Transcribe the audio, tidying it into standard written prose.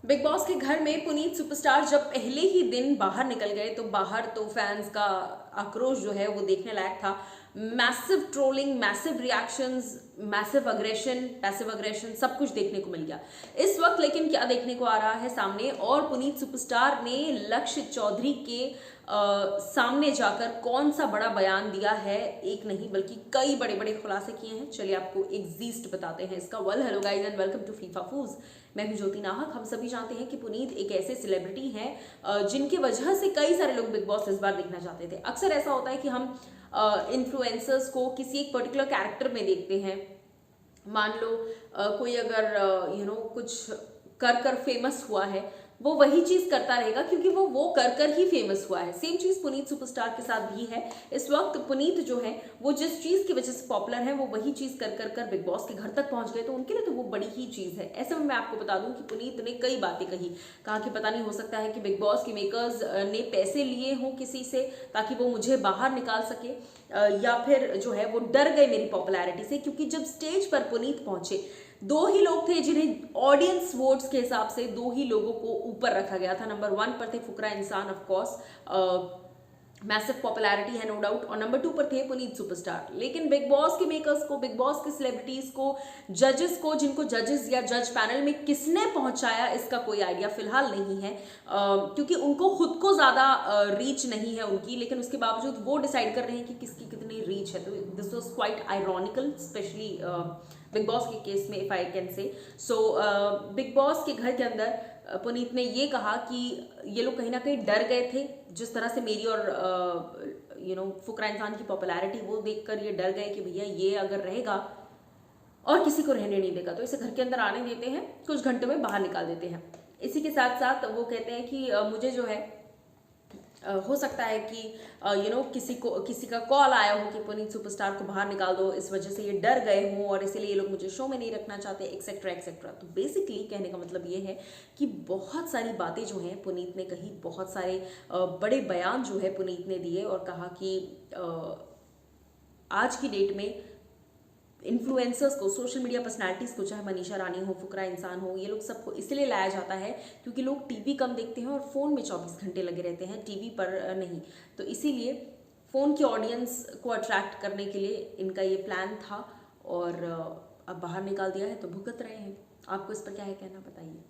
Big boss के घर में पुनीत सुपरस्टार जब पहले ही दिन बाहर निकल गए तो बाहर तो फैंस का आक्रोश जो है वो देखने लायक था। Massive trolling, massive reactions, massive aggression, passive aggression, सब कुछ देखने को मिल गया इस वक्त। लेकिन क्या देखने को आ रहा है सामने, और पुनीत सुपरस्टार ने लक्ष्य चौधरी के सामने जाकर कौन सा बड़ा बयान दिया है। एक नहीं बल्कि कई बड़े बड़े खुलासे किए हैं। चलिए आपको एग्जिस्ट बताते हैं इसका। Well, hello guys and welcome to FIFA फूज। मैं हूं ज्योति नाहक। हम सभी जानते हैं कि पुनीत एक ऐसे सेलिब्रिटी हैं जिनकी वजह से कई सारे लोग बिग बॉस इस बार देखना चाहते थे। अक्सर ऐसा होता है कि हम इन्फ्लुएंसर्स को किसी एक पर्टिकुलर कैरेक्टर में देखते हैं। मान लो कोई अगर कुछ कर फेमस हुआ है, वो वही चीज करता रहेगा क्योंकि वो कर ही फेमस हुआ है। सेम चीज पुनीत सुपरस्टार के साथ भी है। इस वक्त पुनीत जो है वो जिस चीज की वजह से पॉपुलर है वो वही चीज कर बिग बॉस के घर तक पहुंच गए, तो उनके लिए तो वो बड़ी ही चीज है। ऐसे में मैं आपको बता दूं कि पुनीत ने कई बातें कहा कि पता नहीं, हो सकता है कि बिग बॉस के मेकर्स ने पैसे लिए हों किसी से ताकि वो मुझे बाहर निकाल सके, या फिर जो है वो डर गए मेरी पॉपुलैरिटी से। क्योंकि जब स्टेज पर पुनीत पहुंचे, दो ही लोग थे जिन्हें ऑडियंस वोट्स के हिसाब से दो ही लोगों को ऊपर रखा गया था। नंबर 1 पर थे फुकरा इंसान, ऑफ कोर्स मैसिव पॉपुलैरिटी है, नो डाउट, और नंबर 2 पर थे पुनीत सुपरस्टार। लेकिन बिग बॉस के मेकर्स को, बिग बॉस के सेलिब्रिटीज को, जजेस को, जिनको जजेस या जज पैनल में किसने पहुंचाया इसका कोई आइडिया फिलहाल नहीं है, क्योंकि उनको खुद को ज्यादा रीच नहीं है उनकी, लेकिन उसके बावजूद वो डिसाइड कर रहे हैं कि किसकी कितनी रीच है। तो this was quite ironical, specially big boss के केस में, if I can say so. Big boss के घर के अंदर पुनीत ने ये कहा कि ये लोग कहीं ना कहीं डर गए थे, जिस तरह से मेरी और फुकरा इंसान की पॉपुलैरिटी वो देखकर ये डर गए कि भैया ये अगर रहेगा और किसी को रहने नहीं देगा तो इसे घर के अंदर आने देते हैं, कुछ घंटों में बाहर निकाल देते हैं। इसी के साथ साथ वो कहते हैं कि मुझे जो है हो सकता है कि किसी का कॉल आया हो कि पुनीत सुपरस्टार को बाहर निकाल दो, इस वजह से ये डर गए हों और इसीलिए ये लोग मुझे शो में नहीं रखना चाहते, एक्सेट्रा एक्सेट्रा। तो बेसिकली कहने का मतलब ये है कि बहुत सारी बातें जो हैं पुनीत ने कही, बहुत सारे बड़े बयान जो है पुनीत ने दिए और कहा कि आज की डेट में इन्फ्लुएंसर्स को, सोशल मीडिया पर्सनालिटीज को, चाहे मनीषा रानी हो, फुकरा इंसान हो, ये लोग सबको इसलिए लाया जाता है क्योंकि लोग टीवी कम देखते हैं और फोन में 24 घंटे लगे रहते हैं, टीवी पर नहीं। तो इसीलिए फोन की ऑडियंस को अट्रैक्ट करने के लिए इनका ये प्लान था और अब बाहर निकाल दिया है तो भुगत रहे हैं। आपको इस पर क्या है कहना, बताइए।